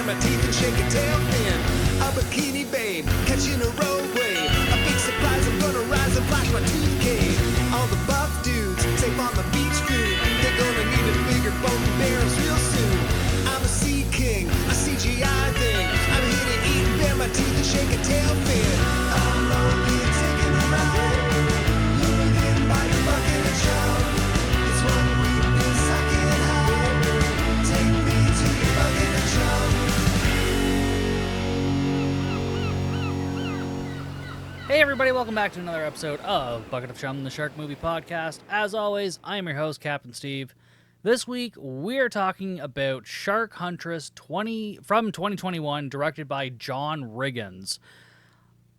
my teeth and shake a tail fin. A bikini babe, catching a roadway. A big surprise, I'm gonna rise and flash my tooth cane. All the buff dudes, safe on the beach food. They're gonna need a bigger boat and barrels real soon. I'm a sea king, a CGI thing. I'm here to eat and bare my teeth and shake a tail fin. I'm lonely and taking a ride. Lured in by the bucket and shove. It's one weakness I can't hide. Take me to your bucket and shove. Hey everybody, welcome back to another episode of Bucket of Chum, the Shark Movie Podcast. As always, I am your host, Captain Steve. This week, we're talking about Shark Huntress from 2021, directed by John Riggins.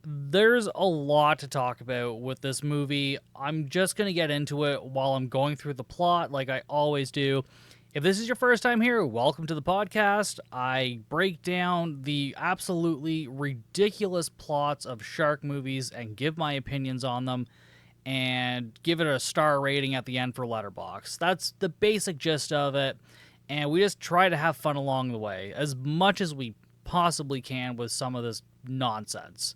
There's a lot to talk about with this movie. I'm just going to get into it while I'm going through the plot like I always do. If this is your first time here, welcome to the podcast. I break down the absolutely ridiculous plots of shark movies and give my opinions on them and give it a star rating at the end for Letterboxd. That's the basic gist of it, and we just try to have fun along the way as much as we possibly can with some of this nonsense.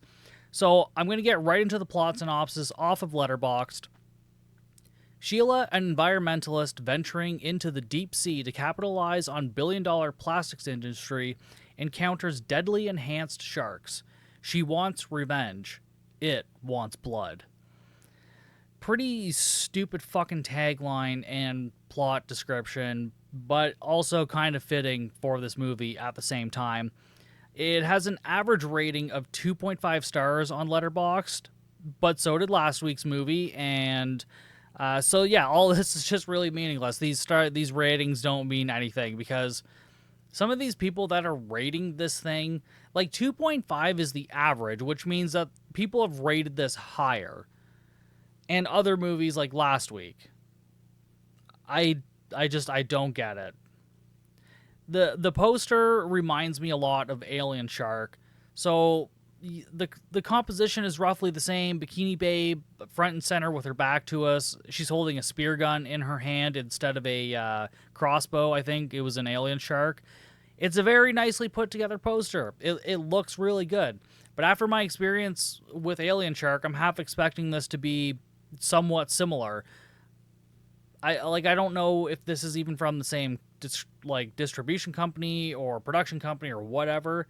So I'm going to get right into the plot synopsis off of Letterboxd. Sheila, an environmentalist venturing into the deep sea to capitalize on billion-dollar plastics industry, encounters deadly enhanced sharks. She wants revenge. It wants blood. Pretty stupid fucking tagline and plot description, but also kind of fitting for this movie at the same time. It has an average rating of 2.5 stars on Letterboxd, but so did last week's movie, and so yeah, all this is just really meaningless. These ratings don't mean anything because some of these people that are rating this thing, like 2.5 is the average, which means that people have rated this higher. And other movies like last week, I don't get it. The poster reminds me a lot of Alien Shark, so the composition is roughly the same. Bikini babe, front and center with her back to us. She's holding a spear gun in her hand instead of a crossbow. I think it was an Alien Shark. It's a very nicely put together poster. It looks really good. But after my experience with Alien Shark, I'm half expecting this to be somewhat similar. I don't know if this is even from the same distribution company or production company or whatever.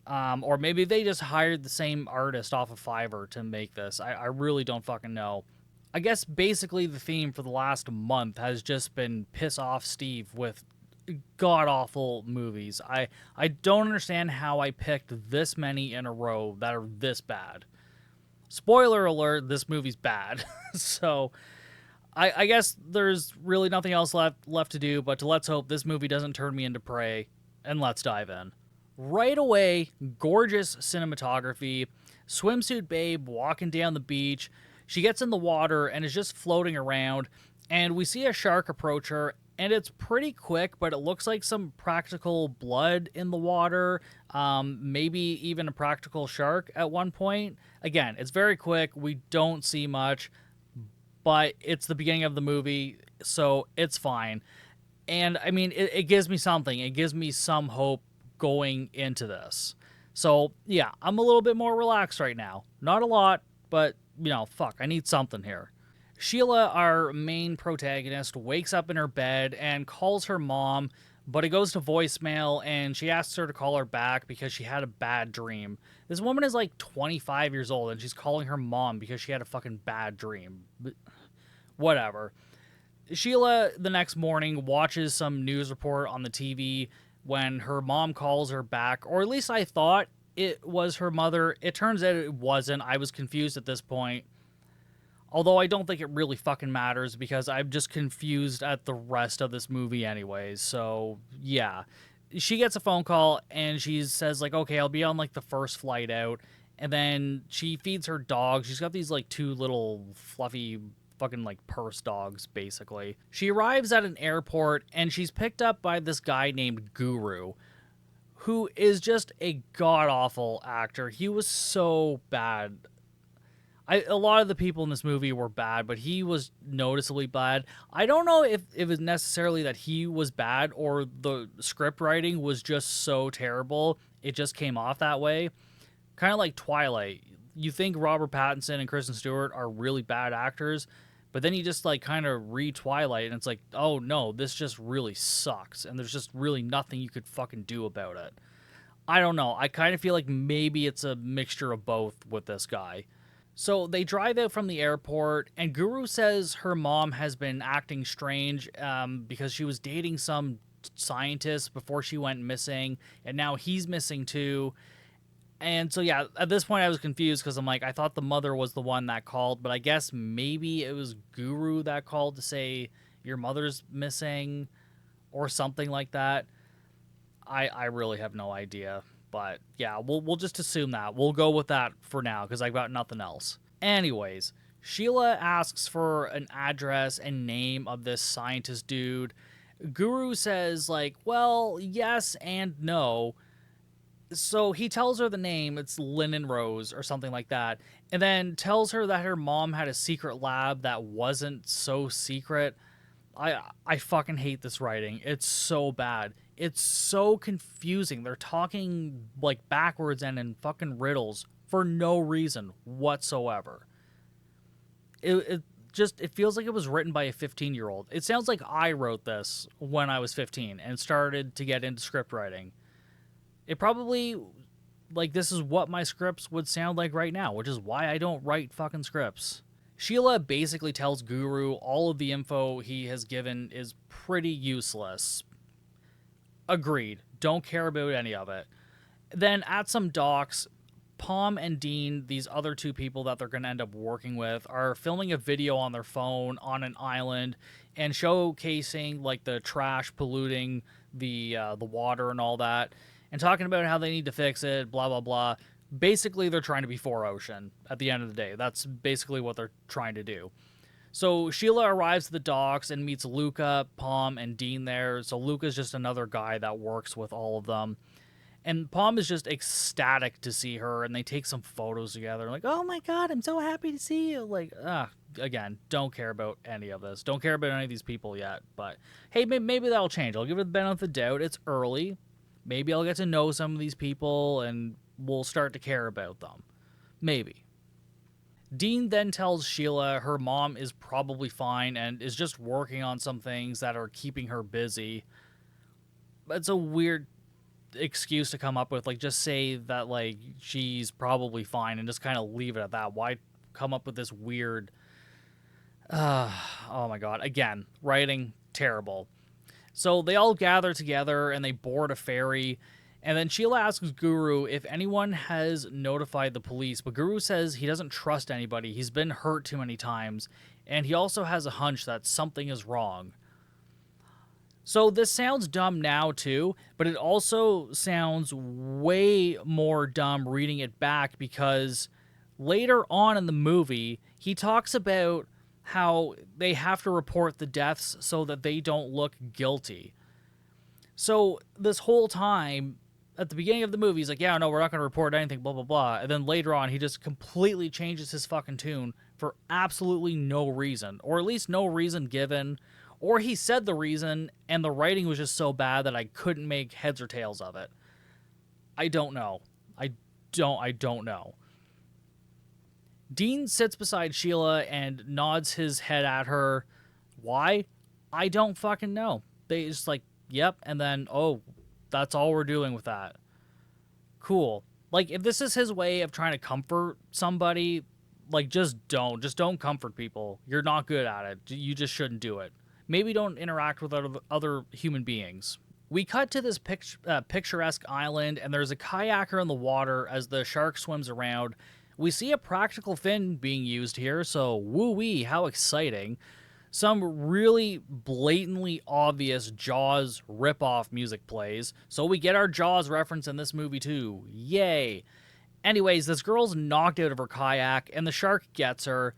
Or maybe they just hired the same artist off of Fiverr to make this. I really don't fucking know. I guess basically the theme for the last month has just been piss off Steve with god-awful movies. I don't understand how I picked this many in a row that are this bad. Spoiler alert, this movie's bad. So I guess there's really nothing else left to do but to let's hope this movie doesn't turn me into prey, and let's dive in. Right away, gorgeous cinematography, swimsuit babe walking down the beach. She gets in the water and is just floating around, and we see a shark approach her, and it's pretty quick, but it looks like some practical blood in the water, maybe even a practical shark at one point. Again, it's very quick. We don't see much, but it's the beginning of the movie, so it's fine. And, I mean, it gives me something. It gives me some hope going into this. So, yeah, I'm a little bit more relaxed right now. Not a lot, but, fuck, I need something here. Sheila, our main protagonist, wakes up in her bed and calls her mom, but it goes to voicemail, and she asks her to call her back because she had a bad dream. This woman is like 25 years old, and she's calling her mom because she had a fucking bad dream. But whatever. Sheila, the next morning, watches some news report on the TV when her mom calls her back, or at least I thought it was her mother. It turns out it wasn't. I was confused at this point. Although I don't think it really fucking matters because I'm just confused at the rest of this movie anyways. So, yeah. She gets a phone call and she says, okay, I'll be on, the first flight out. And then she feeds her dog. She's got these, two little fluffy fucking, purse dogs, basically. She arrives at an airport and she's picked up by this guy named Guru, who is just a god-awful actor. He was so bad. A lot of the people in this movie were bad, but he was noticeably bad. I don't know if it was necessarily that he was bad or the script writing was just so terrible. It just came off that way. Kind of like Twilight. You think Robert Pattinson and Kristen Stewart are really bad actors, but then you just like kind of read Twilight and it's like, oh no, this just really sucks. And there's just really nothing you could fucking do about it. I don't know. I kind of feel like maybe it's a mixture of both with this guy. So they drive out from the airport, and Guru says her mom has been acting strange because she was dating some scientist before she went missing, and now he's missing too. And so, yeah, at this point I was confused because I'm like, I thought the mother was the one that called, but I guess maybe it was Guru that called to say your mother's missing or something like that. I really have no idea. But yeah, we'll just assume that. We'll go with that for now because I've got nothing else. Anyways, Sheila asks for an address and name of this scientist dude. Guru says, like, well, yes and no. So he tells her the name, it's Linen Rose or something like that, and then tells her that her mom had a secret lab that wasn't so secret. I fucking hate this writing. It's so bad. It's so confusing. They're talking like backwards and in fucking riddles for no reason whatsoever. It feels like it was written by a 15-year-old. It sounds like I wrote this when I was 15 and started to get into script writing. It probably, like, this is what my scripts would sound like right now, which is why I don't write fucking scripts. Sheila basically tells Guru all of the info he has given is pretty useless. Agreed. Don't care about any of it. Then at some docks, Palm and Dean, these other two people that they're going to end up working with, are filming a video on their phone on an island and showcasing like the trash polluting the water and all that, and talking about how they need to fix it, blah, blah, blah. Basically, they're trying to be 4Ocean at the end of the day. That's basically what they're trying to do. So Sheila arrives at the docks and meets Luca, Palm, and Dean there. So Luca's just another guy that works with all of them. And Palm is just ecstatic to see her, and they take some photos together. Like, oh my god, I'm so happy to see you. Like, again, don't care about any of this. Don't care about any of these people yet. But hey, maybe that'll change. I'll give it the benefit of the doubt. It's early. Maybe I'll get to know some of these people, and we'll start to care about them. Maybe. Dean then tells Sheila her mom is probably fine and is just working on some things that are keeping her busy. It's a weird excuse to come up with. Like, just say that, like, she's probably fine and just kind of leave it at that. Why come up with this weird... oh my god. Again, writing, terrible. So they all gather together and they board a ferry. And then Sheila asks Guru if anyone has notified the police, but Guru says he doesn't trust anybody. He's been hurt too many times, and he also has a hunch that something is wrong. So this sounds dumb now too, but it also sounds way more dumb reading it back because later on in the movie, he talks about how they have to report the deaths so that they don't look guilty. So this whole time, at the beginning of the movie, he's like, yeah, no, we're not going to report anything, blah, blah, blah. And then later on, he just completely changes his fucking tune for absolutely no reason. Or at least no reason given. Or he said the reason, and the writing was just so bad that I couldn't make heads or tails of it. I don't know. I don't know. Dean sits beside Sheila and nods his head at her. Why? I don't fucking know. They just like, yep, and then, oh, that's all we're doing with that. Cool. Like, if this is his way of trying to comfort somebody, like, just don't comfort people. You're not good at it. You just shouldn't do it. Maybe don't interact with other human beings. We cut to this picturesque island, and there's a kayaker in the water as the shark swims around. We see a practical fin being used here, so woo-wee, how exciting. Some really blatantly obvious Jaws ripoff music plays, so we get our Jaws reference in this movie too. Yay! Anyways, this girl's knocked out of her kayak, and the shark gets her.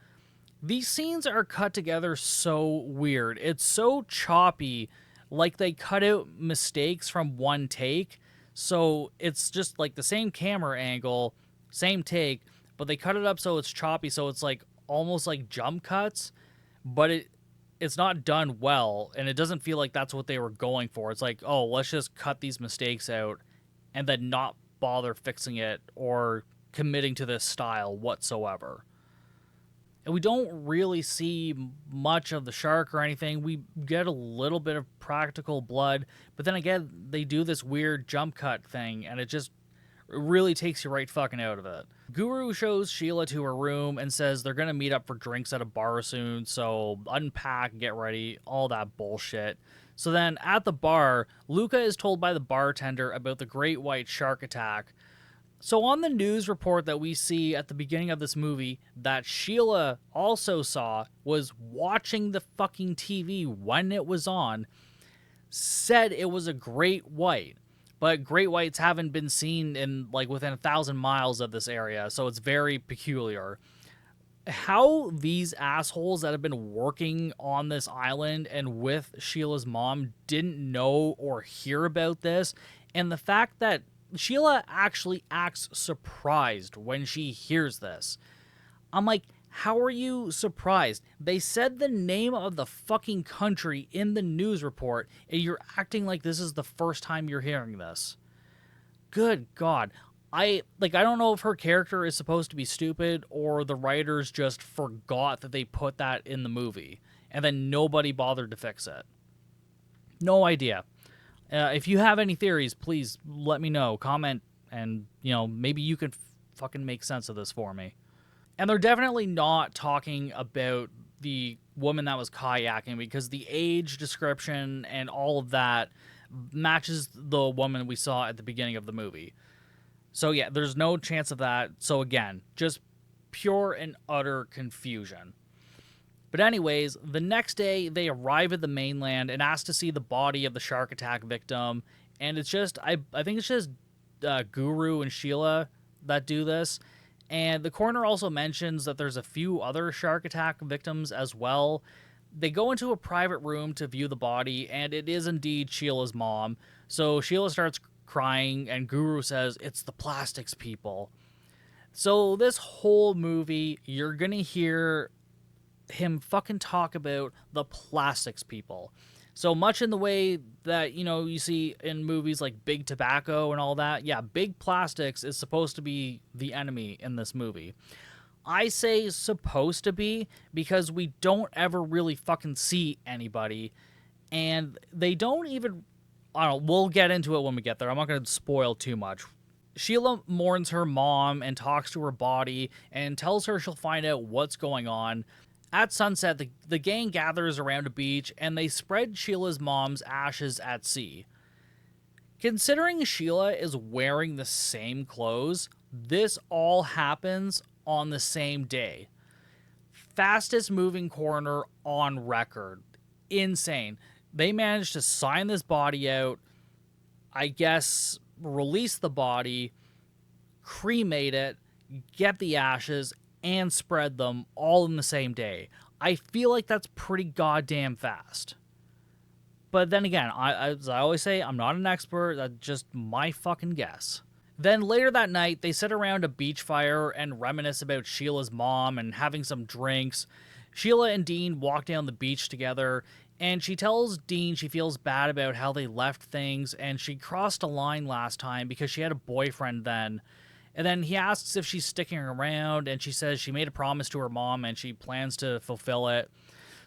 These scenes are cut together so weird. It's so choppy, like they cut out mistakes from one take, so it's just like the same camera angle, same take, but they cut it up so it's choppy, so it's like almost like jump cuts, but it's not done well, and it doesn't feel like that's what they were going for. It's like, oh, let's just cut these mistakes out and then not bother fixing it or committing to this style whatsoever. And we don't really see much of the shark or anything. We get a little bit of practical blood, but then again, they do this weird jump cut thing, and it just really takes you right fucking out of it. Guru shows Sheila to her room and says they're going to meet up for drinks at a bar soon, so unpack, get ready, all that bullshit. So then at the bar, Luca is told by the bartender about the great white shark attack. So on the news report that we see at the beginning of this movie that Sheila also saw, was watching the fucking TV when it was on, said it was a great white. But great whites haven't been seen in like within 1,000 miles of this area, so it's very peculiar. How these assholes that have been working on this island and with Sheila's mom didn't know or hear about this, and the fact that Sheila actually acts surprised when she hears this. I'm like, how are you surprised? They said the name of the fucking country in the news report, and you're acting like this is the first time you're hearing this. Good God. I don't know if her character is supposed to be stupid or the writers just forgot that they put that in the movie, and then nobody bothered to fix it. No idea. If you have any theories, please let me know. Comment, and, maybe you can fucking make sense of this for me. And they're definitely not talking about the woman that was kayaking, because the age description and all of that matches the woman we saw at the beginning of the movie. So yeah, there's no chance of that. So again, just pure and utter confusion. But anyways, the next day they arrive at the mainland and ask to see the body of the shark attack victim. And it's just, I think it's just Guru and Sheila that do this. And the coroner also mentions that there's a few other shark attack victims as well. They go into a private room to view the body, and it is indeed Sheila's mom. So Sheila starts crying, and Guru says, "It's the plastics people." So this whole movie, you're going to hear him fucking talk about the plastics people. So much in the way that, you see in movies like Big Tobacco and all that. Yeah, Big Plastics is supposed to be the enemy in this movie. I say supposed to be because we don't ever really fucking see anybody. And they don't even... I don't know, we'll get into it when we get there. I'm not going to spoil too much. Sheila mourns her mom and talks to her body and tells her she'll find out what's going on. At sunset, the gang gathers around a beach, and they spread Sheila's mom's ashes at sea. Considering Sheila is wearing the same clothes, this all happens on the same day. Fastest moving coroner on record. Insane. They managed to sign this body out, I guess release the body, cremate it, get the ashes, and spread them all in the same day. I feel like that's pretty goddamn fast. But then again, as I always say, I'm not an expert. That's just my fucking guess. Then later that night, they sit around a beach fire and reminisce about Sheila's mom and having some drinks. Sheila and Dean walk down the beach together, and she tells Dean she feels bad about how they left things, and she crossed a line last time because she had a boyfriend then. And then he asks if she's sticking around, and she says she made a promise to her mom and she plans to fulfill it.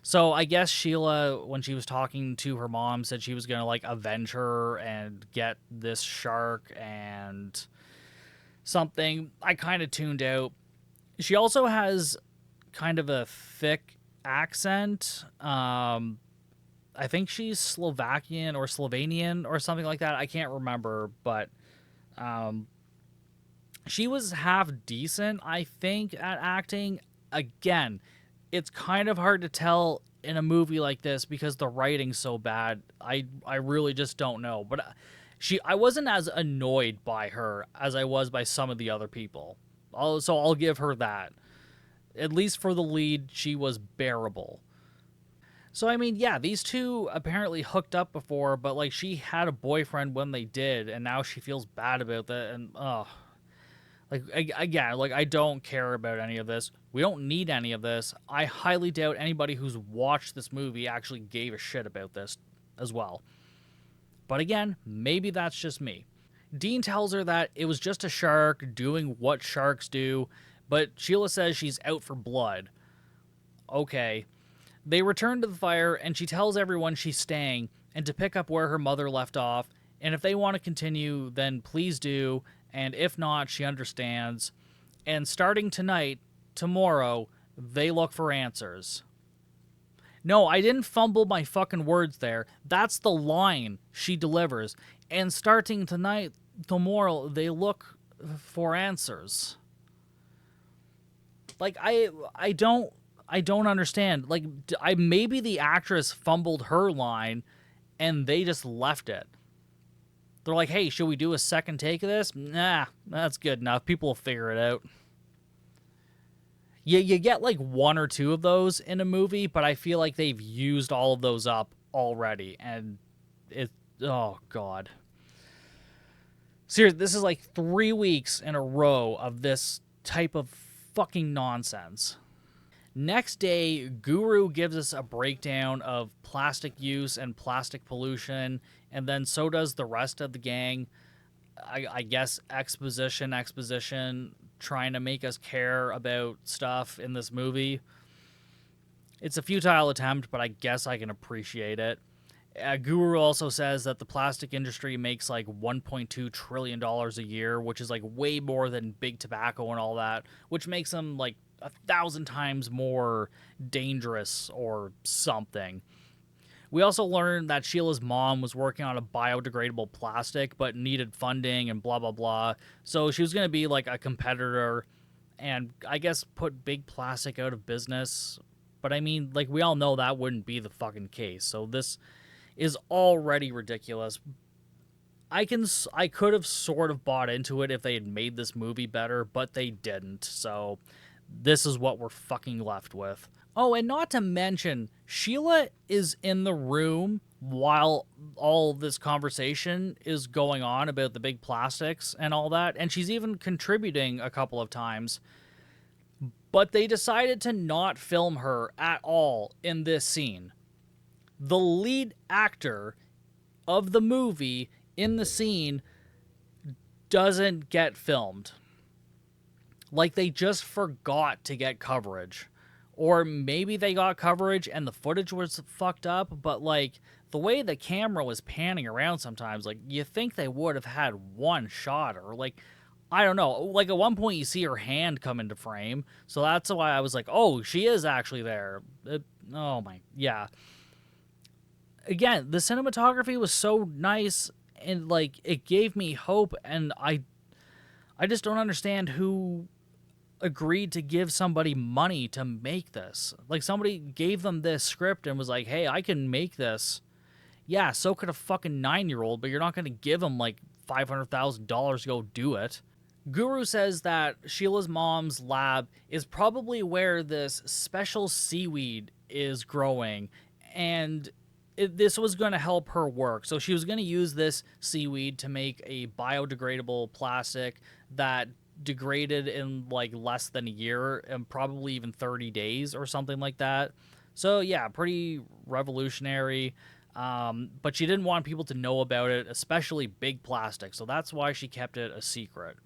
So I guess Sheila, when she was talking to her mom, said she was going to avenge her and get this shark and something. I kind of tuned out. She also has kind of a thick accent. I think she's Slovakian or Slovenian or something like that. I can't remember, but she was half decent, I think, at acting. Again, it's kind of hard to tell in a movie like this because the writing's so bad. I really just don't know. But I wasn't as annoyed by her as I was by some of the other people. So I'll give her that. At least for the lead, she was bearable. So, I mean, yeah, these two apparently hooked up before, but, she had a boyfriend when they did, and now she feels bad about that, and, Like, again, like, I don't care about any of this. We don't need any of this. I highly doubt anybody who's watched this movie actually gave a shit about this as well. But again, maybe that's just me. Dean tells her that it was just a shark doing what sharks do, but Sheila says she's out for blood. Okay. They return to the fire, and she tells everyone she's staying and to pick up where her mother left off. And if they want to continue, then please do. And if not, she understands. And starting tonight, tomorrow, they look for answers. No, I didn't fumble my fucking words there. That's the line she delivers. And starting tonight, tomorrow, they look for answers. Like, I don't understand. Like, maybe the actress fumbled her line and they just left it. They're like, hey, should we do a second take of this? Nah, that's good enough. People will figure it out. You get like one or two of those in a movie, but I feel like they've used all of those up already. And oh, God. Seriously, this is like 3 weeks in a row of this type of fucking nonsense. Next day, Guru gives us a breakdown of plastic use and plastic pollution, and then so does the rest of the gang. I guess exposition, trying to make us care about stuff in this movie. It's a futile attempt, but I guess I can appreciate it. Guru also says that the plastic industry makes like $1.2 trillion a year, which is like way more than big tobacco and all that, which makes them like 1,000 times more dangerous or something. We also learned that Sheila's mom was working on a biodegradable plastic but needed funding and blah, blah, blah. So she was going to be like a competitor and I guess put big plastic out of business. But I mean, like, we all know that wouldn't be the fucking case. So this is already ridiculous. I could have sort of bought into it if they had made this movie better, but they didn't. So this is what we're fucking left with. Oh, and not to mention, Sheila is in the room while all this conversation is going on about the big plastics and all that, and she's even contributing a couple of times. But they decided to not film her at all in this scene. The lead actor of the movie in the scene doesn't get filmed. Like, they just forgot to get coverage. Or maybe they got coverage and the footage was fucked up, but, like, the way the camera was panning around sometimes, like, you think they would have had one shot, or, like, I don't know. Like, at one point you see her hand come into frame, so that's why I was like, oh, she is actually there. Yeah. Again, the cinematography was so nice, and, like, it gave me hope, and I just don't understand who agreed to give somebody money to make this. Like, somebody gave them this script and was like, hey, I can make this. Yeah, so could a fucking 9-year-old, but you're not going to give them like $500,000 to go do it. Guru says that Sheila's mom's lab is probably where this special seaweed is growing, and this was going to help her work. So she was going to use this seaweed to make a biodegradable plastic that degraded in like less than a year and probably even 30 days or something like that. So yeah, pretty revolutionary. But she didn't want people to know about it, especially big plastic. So that's why she kept it a secret.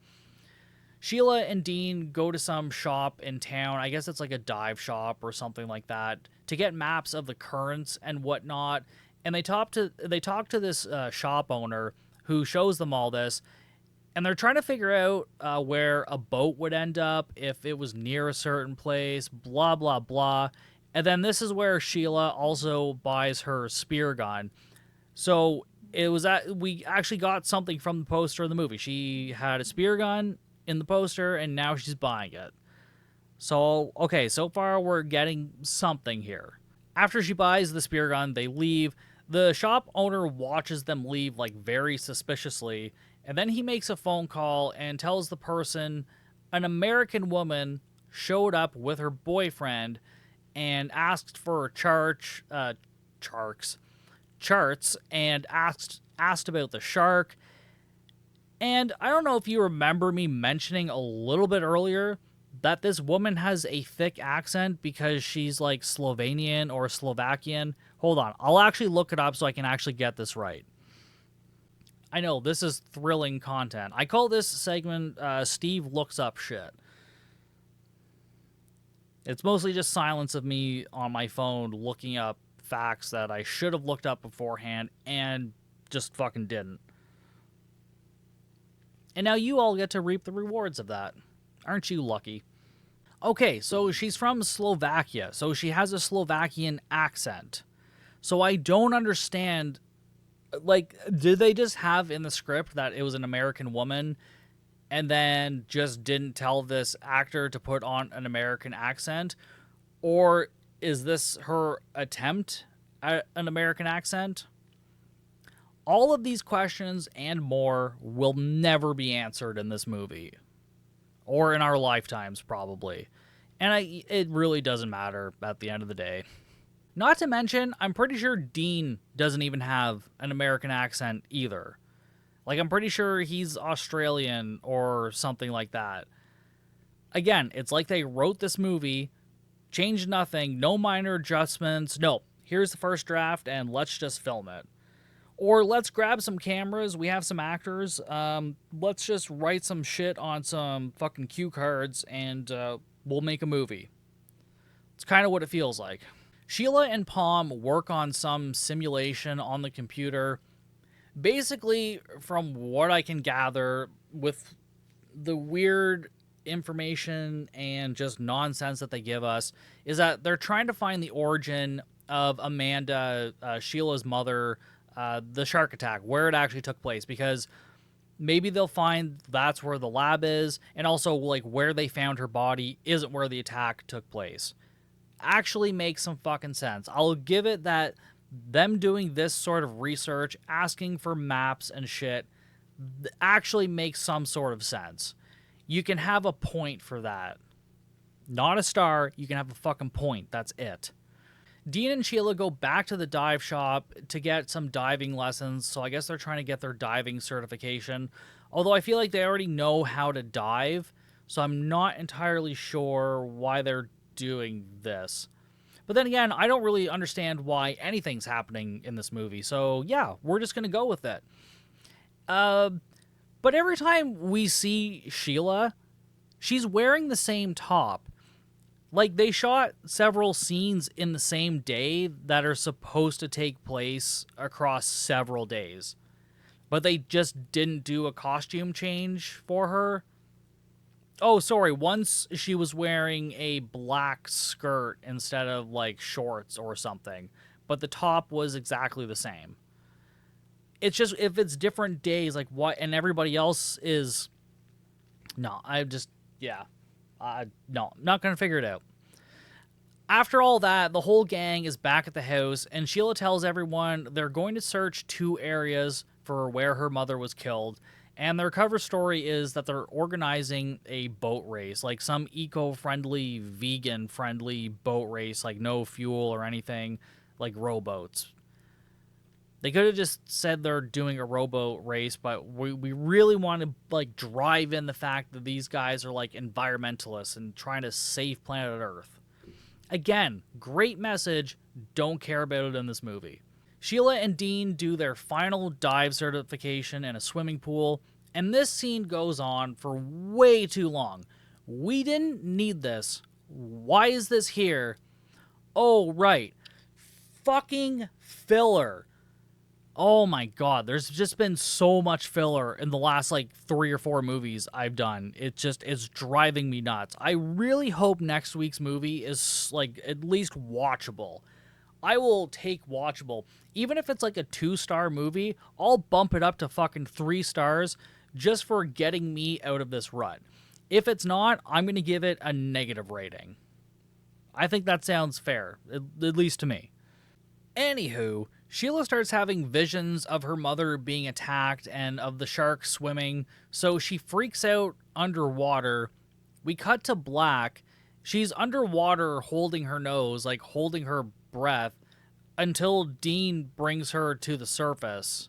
Sheila and Dean go to some shop in town. I guess it's like a dive shop or something like that, to get maps of the currents and whatnot. And they talk to this shop owner who shows them all this. And they're trying to figure out where a boat would end up, if it was near a certain place, blah, blah, blah. And then this is where Sheila also buys her spear gun. So we actually got something from the poster of the movie. She had a spear gun in the poster, and now she's buying it. So, okay, so far we're getting something here. After she buys the spear gun, they leave. The shop owner watches them leave, like, very suspiciously. And then he makes a phone call and tells the person an American woman showed up with her boyfriend and asked for charts and asked about the shark. And I don't know if you remember me mentioning a little bit earlier that this woman has a thick accent because she's like Slovenian or Slovakian. Hold on, I'll actually look it up so I can actually get this right. I know, this is thrilling content. I call this segment Steve Looks Up Shit. It's mostly just silence of me on my phone looking up facts that I should have looked up beforehand and just fucking didn't. And now you all get to reap the rewards of that. Aren't you lucky? Okay, so she's from Slovakia, so she has a Slovakian accent. So I don't understand, like, did they just have in the script that it was an American woman and then just didn't tell this actor to put on an American accent? Or is this her attempt at an American accent? All of these questions and more will never be answered in this movie. Or in our lifetimes, probably. And it really doesn't matter at the end of the day. Not to mention, I'm pretty sure Dean doesn't even have an American accent either. Like, I'm pretty sure he's Australian or something like that. Again, it's like they wrote this movie, changed nothing, no minor adjustments. No, here's the first draft and let's just film it. Or let's grab some cameras, we have some actors, let's just write some shit on some fucking cue cards and we'll make a movie. It's kind of what it feels like. Sheila and Palm work on some simulation on the computer. Basically, from what I can gather, with the weird information and just nonsense that they give us, is that they're trying to find the origin of Amanda, Sheila's mother, the shark attack, where it actually took place, because maybe they'll find that's where the lab is, and also like where they found her body isn't where the attack took place. Actually makes some fucking sense. I'll give it that them doing this sort of research, asking for maps and shit, actually makes some sort of sense. You can have a point for that. Not a star, you can have a fucking point. That's it. Dean and Sheila go back to the dive shop to get some diving lessons, so I guess they're trying to get their diving certification. Although I feel like they already know how to dive, so I'm not entirely sure why they're doing this. But then again, I don't really understand why anything's happening in this movie, so yeah, we're just going to go with it. But every time we see Sheila, she's wearing the same top. Like, they shot several scenes in the same day that are supposed to take place across several days. But they just didn't do a costume change for her. Oh, sorry, once she was wearing a black skirt instead of, like, shorts or something. But the top was exactly the same. It's just, if it's different days, like, what, and everybody else is... No, I just, yeah. No, not going to figure it out. After all that, the whole gang is back at the house, and Sheila tells everyone they're going to search 2 areas for where her mother was killed, and their cover story is that they're organizing a boat race, like some eco-friendly, vegan-friendly boat race, like no fuel or anything, like rowboats. They could have just said they're doing a rowboat race, but we really want to like drive in the fact that these guys are like environmentalists and trying to save planet Earth. Again, great message, don't care about it in this movie. Sheila and Dean do their final dive certification in a swimming pool, and this scene goes on for way too long. We didn't need this. Why is this here? Oh, right. Fucking filler. Oh my god, there's just been so much filler in the last like 3 or 4 movies I've done. It's driving me nuts. I really hope next week's movie is like at least watchable. I will take watchable. Even if it's like a 2-star movie, I'll bump it up to fucking 3 stars just for getting me out of this rut. If it's not, I'm going to give it a negative rating. I think that sounds fair, at least to me. Anywho, Sheila starts having visions of her mother being attacked and of the shark swimming, so she freaks out underwater. We cut to black. She's underwater holding her nose, like holding her breath, until Dean brings her to the surface.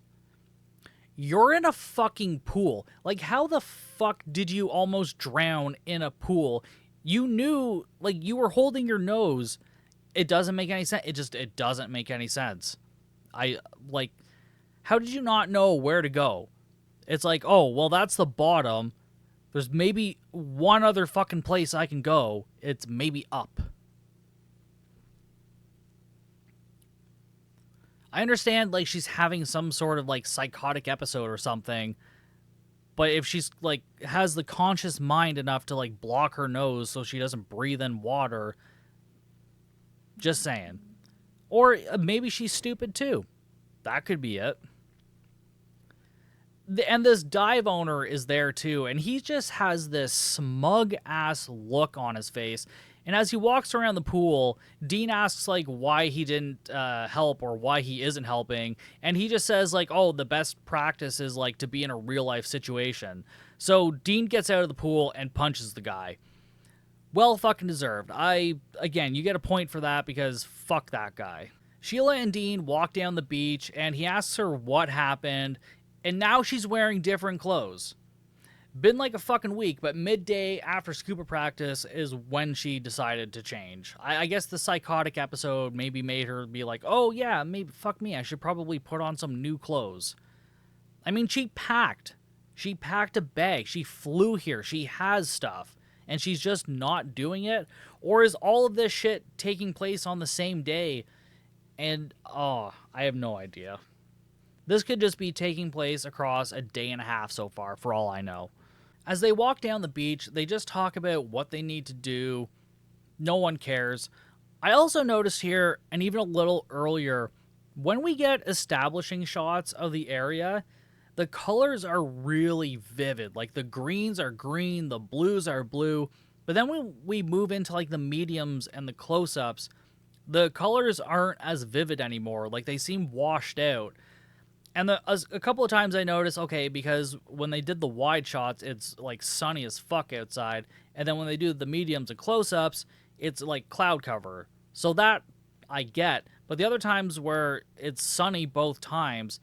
You're in a fucking pool. Like, how the fuck did you almost drown in a pool? You knew, like, you were holding your nose. It doesn't make any sense. It doesn't make any sense. Like, how did you not know where to go? It's like, oh, well, that's the bottom. There's maybe one other fucking place I can go. It's maybe up. I understand, like, she's having some sort of, like, psychotic episode or something. But if she's, like, has the conscious mind enough to, like, block her nose so she doesn't breathe in water. Just saying. Or maybe she's stupid, too. That could be it. And this dive owner is there, too. And he just has this smug-ass look on his face. And as he walks around the pool, Dean asks, like, why he didn't help or why he isn't helping. And he just says, like, oh, the best practice is, like, to be in a real-life situation. So Dean gets out of the pool and punches the guy. Well fucking deserved. Again, you get a point for that because fuck that guy. Sheila and Dean walk down the beach, and he asks her what happened, and now she's wearing different clothes. Been like a fucking week, but midday after scuba practice is when she decided to change. I guess the psychotic episode maybe made her be like, oh yeah, maybe fuck me, I should probably put on some new clothes. I mean, she packed a bag, she flew here, she has stuff, and she's just not doing it? Or is all of this shit taking place on the same day? And, oh, I have no idea. This could just be taking place across a day and a half so far, for all I know. As they walk down the beach, they just talk about what they need to do. No one cares. I also noticed here, and even a little earlier, when we get establishing shots of the area, the colors are really vivid. Like, the greens are green, the blues are blue. But then when we move into, like, the mediums and the close-ups, the colors aren't as vivid anymore. Like, they seem washed out. And a couple of times I noticed, okay, because when they did the wide shots, it's, like, sunny as fuck outside. And then when they do the mediums and close-ups, it's, like, cloud cover. So that I get. But the other times where it's sunny both times,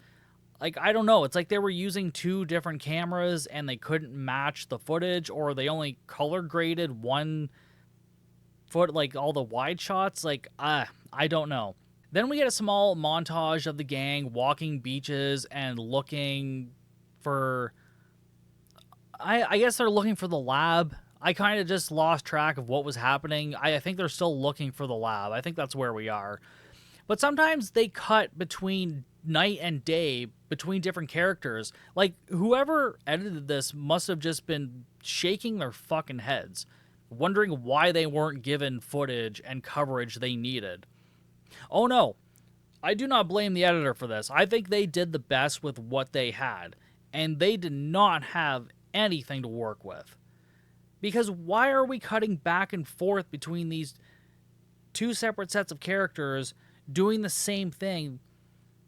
like, I don't know. It's like they were using two different cameras and they couldn't match the footage, or they only color graded one foot, like, all the wide shots. Like, I don't know. Then we get a small montage of the gang walking beaches and looking for... I guess they're looking for the lab. I kind of just lost track of what was happening. I think they're still looking for the lab. I think that's where we are. But sometimes they cut between night and day, between different characters. Like, whoever edited this must have just been shaking their fucking heads, wondering why they weren't given footage and coverage they needed. Oh no, I do not blame the editor for this. I think they did the best with what they had, and they did not have anything to work with. Because why are we cutting back and forth between these two separate sets of characters doing the same thing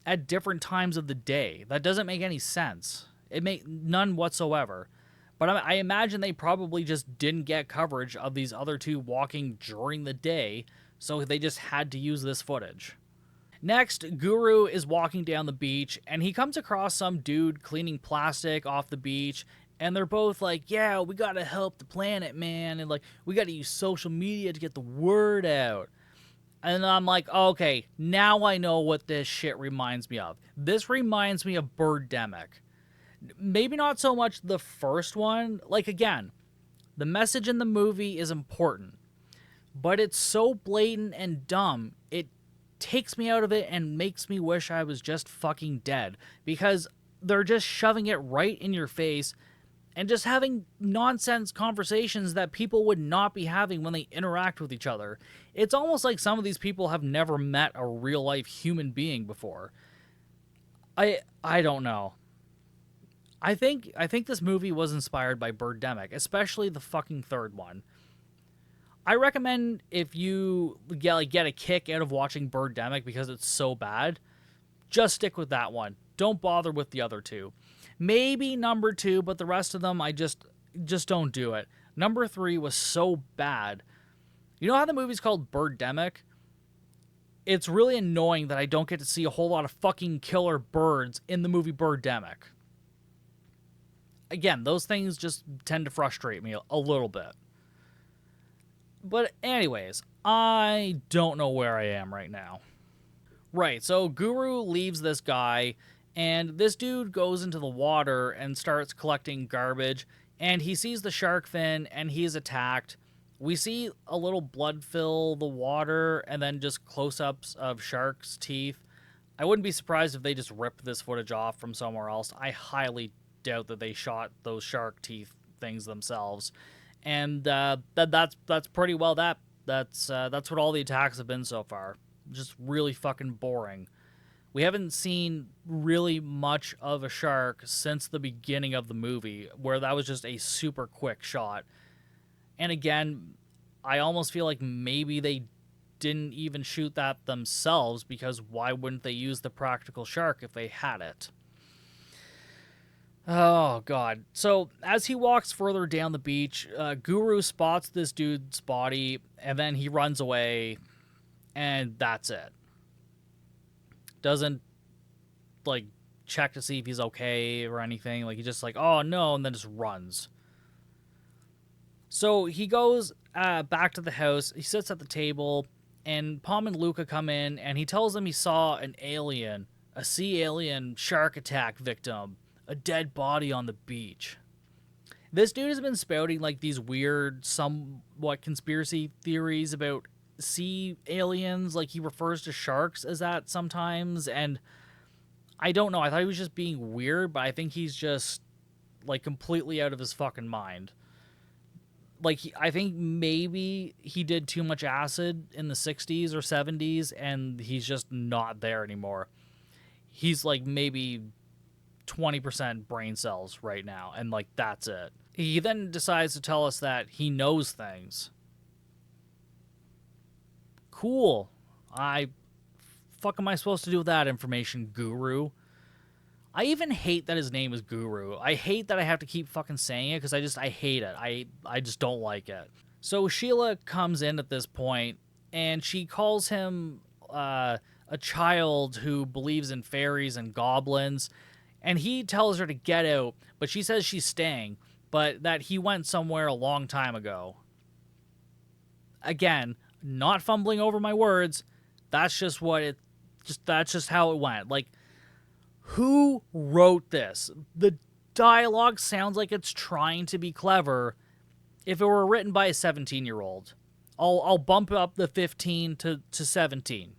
at different times of the day? That doesn't make any sense. It makes none whatsoever. But I imagine they probably just didn't get coverage of these other two walking during the day, so they just had to use this footage. Next, Guru is walking down the beach, and he comes across some dude cleaning plastic off the beach, and they're both like, yeah, we gotta help the planet, man, and, like, we gotta use social media to get the word out. And I'm like, okay, now I know what this shit reminds me of. This reminds me of Birdemic. Maybe not so much the first one. Like, again, the message in the movie is important, but it's so blatant and dumb, it takes me out of it and makes me wish I was just fucking dead, because they're just shoving it right in your face and just having nonsense conversations that people would not be having when they interact with each other. It's almost like some of these people have never met a real-life human being before. I don't know. I think this movie was inspired by Birdemic, especially the fucking third one. I recommend, if you get a kick out of watching Birdemic because it's so bad, just stick with that one. Don't bother with the other two. Maybe number 2, but the rest of them, I just don't do it. Number 3 was so bad. You know how the movie's called Birdemic? It's really annoying that I don't get to see a whole lot of fucking killer birds in the movie Birdemic. again, those things just tend to frustrate me a little bit. But anyways, I don't know where I am right now. Right, so Guru leaves this guy, and this dude goes into the water and starts collecting garbage, and he sees the shark fin, and he's attacked. We see a little blood fill the water, and then just close-ups of shark's teeth. I wouldn't be surprised if they just ripped this footage off from somewhere else. I highly doubt that they shot those shark teeth things themselves. And that's pretty well that. That's what all the attacks have been so far. Just really fucking boring. We haven't seen really much of a shark since the beginning of the movie, where that was just a super quick shot. And again, I almost feel like maybe they didn't even shoot that themselves, because why wouldn't they use the practical shark if they had it? Oh, God. So, as he walks further down the beach, Guru spots this dude's body, and then he runs away, and that's it. Doesn't, like, check to see if he's okay or anything. Like, he just like, oh, no, and then just runs. So, he goes back to the house. He sits at the table, and Palm and Luca come in, and he tells them he saw an alien, a sea alien shark attack victim, a dead body on the beach. This dude has been spouting like these weird, somewhat conspiracy theories about sea aliens. Like, he refers to sharks as that sometimes, and I don't know. I thought he was just being weird, but I think he's just like completely out of his fucking mind. Like, I think maybe he did too much acid in the 60s or 70s, and he's just not there anymore. He's like maybe 20% brain cells right now, and like that's it. He then decides to tell us that he knows things. Cool. Fuck am I supposed to do with that information, Guru? I even hate that his name is Guru. I hate that I have to keep fucking saying it, because I hate it. I just don't like it. So Sheila comes in at this point, and she calls him a child who believes in fairies and goblins. And he tells her to get out, but she says she's staying, but that he went somewhere a long time ago. Again, not fumbling over my words. That's just that's just how it went. Like, who wrote this? The dialogue sounds like it's trying to be clever. If it were written by a 17-year-old, I'll bump up the 15 to 17.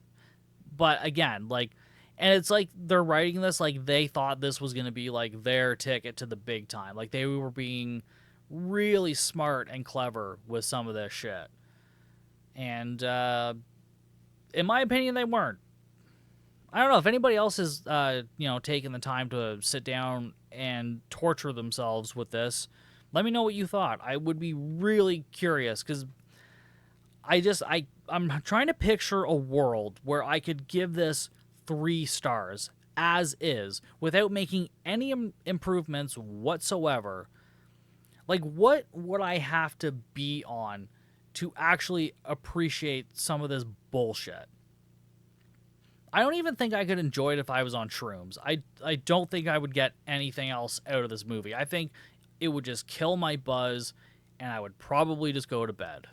But again, like, and it's like they're writing this like they thought this was going to be like their ticket to the big time. Like, they were being really smart and clever with some of this shit. And in my opinion, they weren't. I don't know if anybody else has, taken the time to sit down and torture themselves with this. Let me know what you thought. I would be really curious, because I'm trying to picture a world where I could give this 3 stars as is without making any improvements whatsoever. Like, what would I have to be on to actually appreciate some of this bullshit? I don't even think I could enjoy it if I was on shrooms. I don't think I would get anything else out of this movie. I think it would just kill my buzz, and I would probably just go to bed.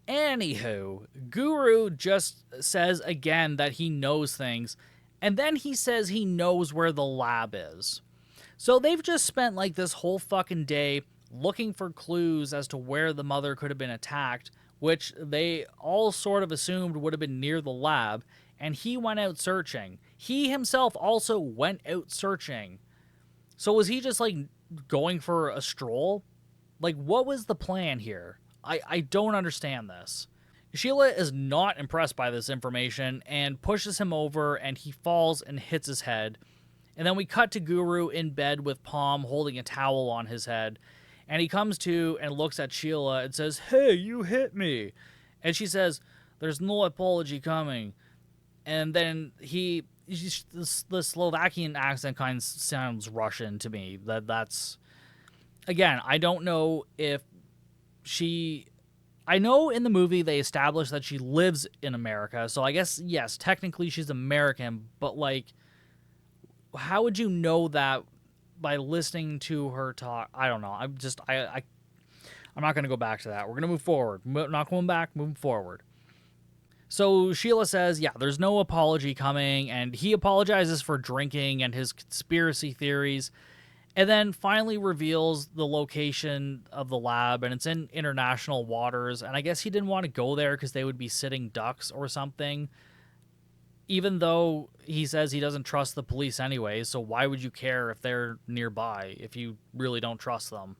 Anywho, Guru just says again that he knows things, and then he says he knows where the lab is. So they've just spent like this whole fucking day looking for clues as to where the mother could have been attacked, which they all sort of assumed would have been near the lab, and he went out searching. He himself also went out searching. So was he just like going for a stroll? Like, what was the plan here? I don't understand this. Sheila is not impressed by this information and pushes him over, and he falls and hits his head. And then we cut to Guru in bed with Palm holding a towel on his head. And he comes to and looks at Sheila and says, "Hey, you hit me." And she says, "There's no apology coming." And then the Slovakian accent kind of sounds Russian to me. That's, again, I don't know if I know in the movie they established that she lives in America, so I guess, yes, technically she's American, but like, how would you know that by listening to her talk. I don't know. I'm not going to go back to that. We're going to move forward. Not going back, moving forward. So Sheila says, yeah, there's no apology coming, and he apologizes for drinking and his conspiracy theories, and then finally reveals the location of the lab, and it's in international waters, and I guess he didn't want to go there because they would be sitting ducks or something, even though he says he doesn't trust the police anyway, so why would you care if they're nearby if you really don't trust them?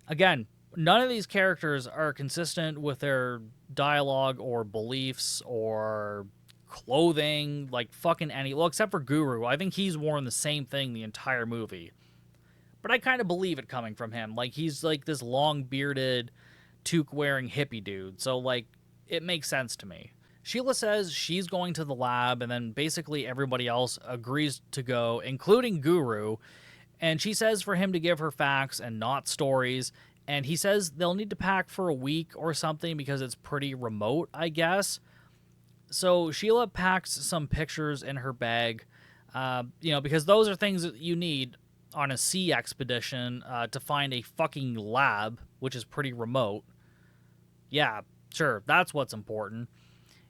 Again, none of these characters are consistent with their dialogue or beliefs or clothing, like fucking any. Well, except for Guru. I think he's worn the same thing the entire movie. But I kind of believe it coming from him. Like, he's like this long bearded, toque wearing hippie dude. So, like, it makes sense to me. Sheila says she's going to the lab, and then basically everybody else agrees to go, including Guru. And she says for him to give her facts and not stories. And he says they'll need to pack for a week or something because it's pretty remote, I guess. So Sheila packs some pictures in her bag, because those are things that you need on a sea expedition to find a fucking lab, which is pretty remote. Yeah, sure, that's what's important.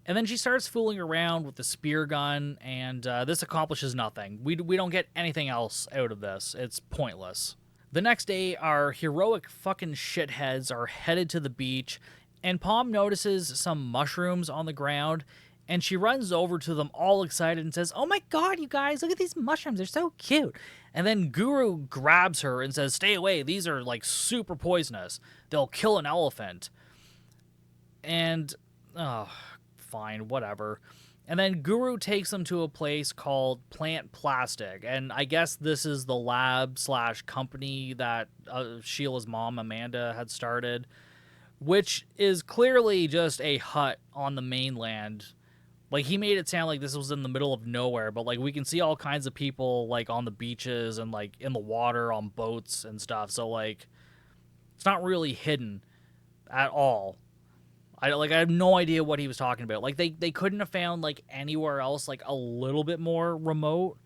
And then she starts fooling around with the spear gun, and this accomplishes nothing. We don't get anything else out of this. It's pointless. The next day, our heroic fucking shitheads are headed to the beach, and Palm notices some mushrooms on the ground, and she runs over to them all excited and says, "Oh my god, you guys, look at these mushrooms. They're so cute." And then Guru grabs her and says, "Stay away. These are, like, super poisonous. They'll kill an elephant." And, fine, whatever. And then Guru takes them to a place called Plant Plastic, and I guess this is the lab/company that Sheila's mom, Amanda, had started, which is clearly just a hut on the mainland. Like, he made it sound like this was in the middle of nowhere, but, like, we can see all kinds of people, like, on the beaches and, like, in the water on boats and stuff, so, like, it's not really hidden at all. I have no idea what he was talking about. Like, they couldn't have found, like, anywhere else, like, a little bit more remote.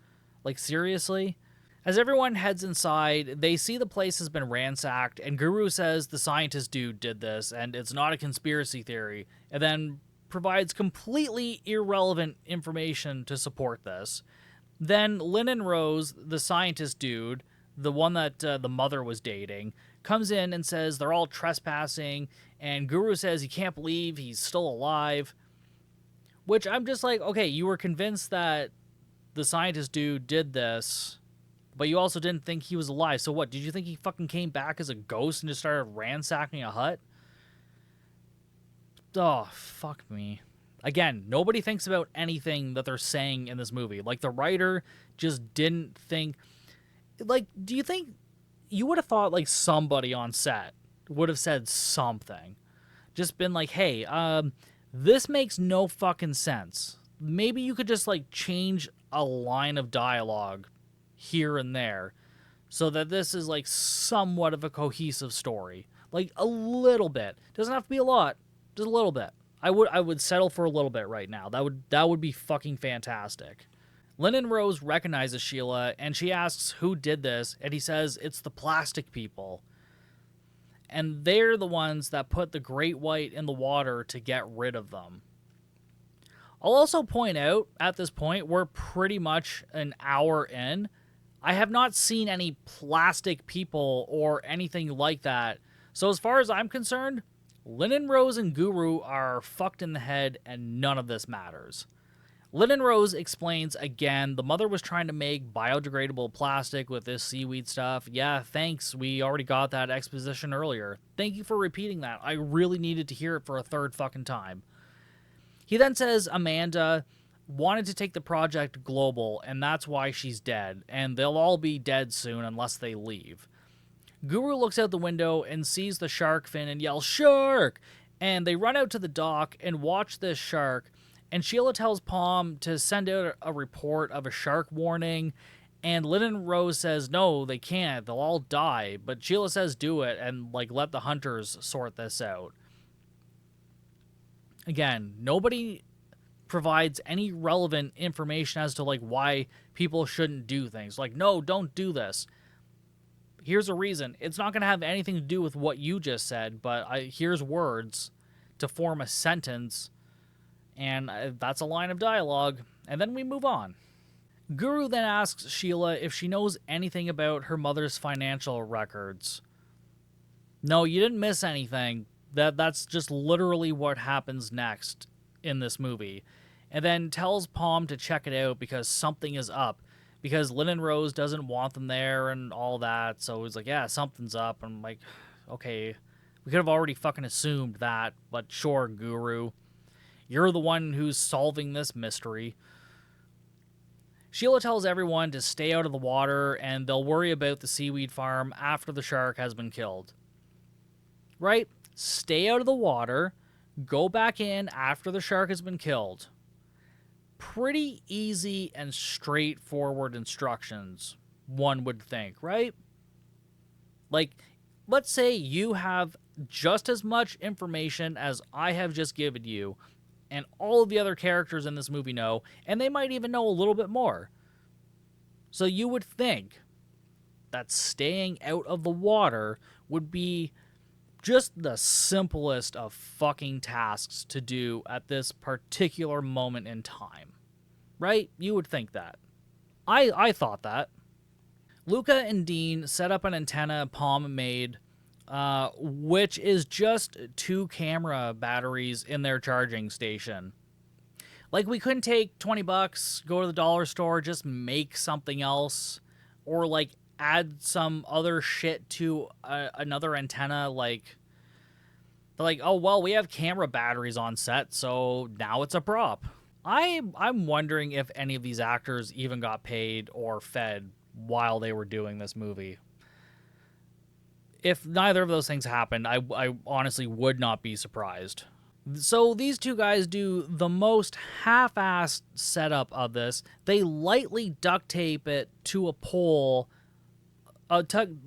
Like, seriously? As everyone heads inside, they see the place has been ransacked, and Guru says the scientist dude did this, and it's not a conspiracy theory, and then provides completely irrelevant information to support this. Then Lynn and Rose, the scientist dude, the one that the mother was dating, comes in and says they're all trespassing, and Guru says he can't believe he's still alive, which I'm just like, okay, you were convinced that the scientist dude did this, but you also didn't think he was alive, so what, did you think he fucking came back as a ghost and just started ransacking a hut? Oh, fuck me. Again, nobody thinks about anything that they're saying in this movie. Like, the writer just didn't think... Like, do you think... You would have thought, like, somebody on set would have said something. Just been like, hey, this makes no fucking sense. Maybe you could just, like, change a line of dialogue here and there so that this is, like, somewhat of a cohesive story. Like, a little bit. Doesn't have to be a lot. Just a little bit. I would settle for a little bit right now. That would be fucking fantastic. Lynn and Rose recognizes Sheila, and she asks who did this, and he says it's the plastic people. And they're the ones that put the great white in the water to get rid of them. I'll also point out, at this point, we're pretty much an hour in. I have not seen any plastic people or anything like that. So as far as I'm concerned, Lynn and Rose and Guru are fucked in the head, and none of this matters. Lynn and Rose explains again, the mother was trying to make biodegradable plastic with this seaweed stuff. Yeah, thanks. We already got that exposition earlier. Thank you for repeating that. I really needed to hear it for a third fucking time. He then says Amanda wanted to take the project global, and that's why she's dead, and they'll all be dead soon unless they leave. Guru looks out the window and sees the shark fin and yells, "Shark!" And they run out to the dock and watch this shark. And Sheila tells Palm to send out a report of a shark warning. And Lynn and Rose says, no, they can't. They'll all die. But Sheila says do it and, like, let the hunters sort this out. Again, nobody provides any relevant information as to like why people shouldn't do things. Like, no, don't do this. Here's a reason. It's not going to have anything to do with what you just said, but here's words to form a sentence, and that's a line of dialogue, and then we move on. Guru then asks Sheila if she knows anything about her mother's financial records. No, you didn't miss anything. That's just literally what happens next in this movie. And then tells Palm to check it out because something is up. Because Lynn and Rose doesn't want them there and all that. So he's like, yeah, something's up. And I'm like, okay, we could have already fucking assumed that. But sure, Guru. You're the one who's solving this mystery. Sheila tells everyone to stay out of the water and they'll worry about the seaweed farm after the shark has been killed. Right? Stay out of the water. Go back in after the shark has been killed. Pretty easy and straightforward instructions, one would think, right? Like, let's say you have just as much information as I have just given you, and all of the other characters in this movie know, and they might even know a little bit more. So you would think that staying out of the water would be just the simplest of fucking tasks to do at this particular moment in time. Right? You would think that. I thought that. Luca and Dean set up an antenna Palm made, which is just 2 camera batteries in their charging station. Like, we couldn't take $20, go to the dollar store, just make something else, or like add some other shit to another antenna. Like, oh, well, we have camera batteries on set, so now it's a prop. I'm wondering if any of these actors even got paid or fed while they were doing this movie. If neither of those things happened, I honestly would not be surprised. So these 2 guys do the most half-assed setup of this. They lightly duct tape it to a pole.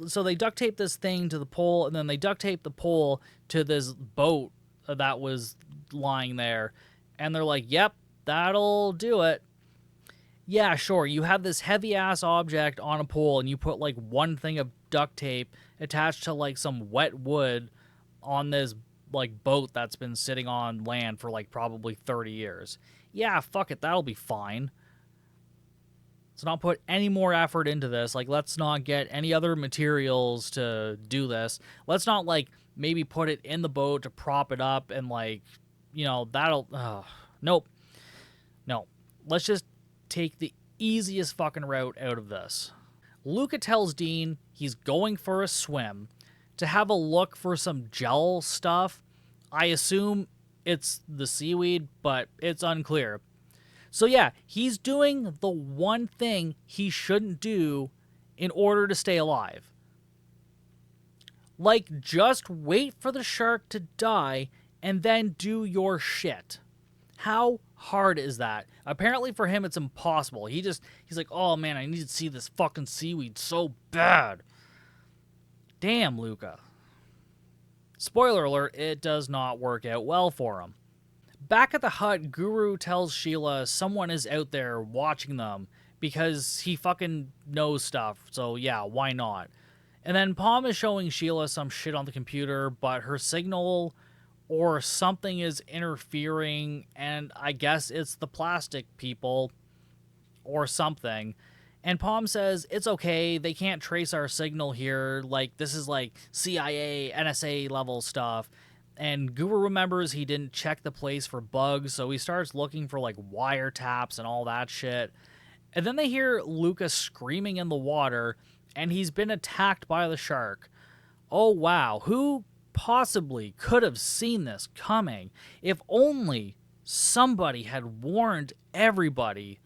So they duct tape this thing to the pole, and then they duct tape the pole to this boat that was lying there. And they're like, yep, that'll do it. Yeah, sure, you have this heavy-ass object on a pole, and you put, like, one thing of duct tape attached to, like, some wet wood on this, like, boat that's been sitting on land for, like, probably 30 years. Yeah, fuck it, that'll be fine. Let's not put any more effort into this. Like, let's not get any other materials to do this. Let's not, like, maybe put it in the boat to prop it up and, like, you know, that'll... nope. No. Let's just take the easiest fucking route out of this. Luca tells Dean he's going for a swim to have a look for some gel stuff. I assume it's the seaweed, but it's unclear. So yeah, he's doing the one thing he shouldn't do in order to stay alive. Like, just wait for the shark to die and then do your shit. How hard is that? Apparently for him it's impossible. He's like, oh man, I need to see this fucking seaweed so bad. Damn, Luca. Spoiler alert, it does not work out well for him. Back at the hut, Guru tells Sheila someone is out there watching them because he fucking knows stuff, so yeah, why not? And then Palm is showing Sheila some shit on the computer, but her signal or something is interfering, and I guess it's the plastic people or something. And Palm says, it's okay, they can't trace our signal here, like, this is like CIA, NSA level stuff. And Guru remembers he didn't check the place for bugs, so he starts looking for, like, wiretaps and all that shit. And then they hear Lucas screaming in the water, and he's been attacked by the shark. Oh, wow. Who possibly could have seen this coming? If only somebody had warned everybody.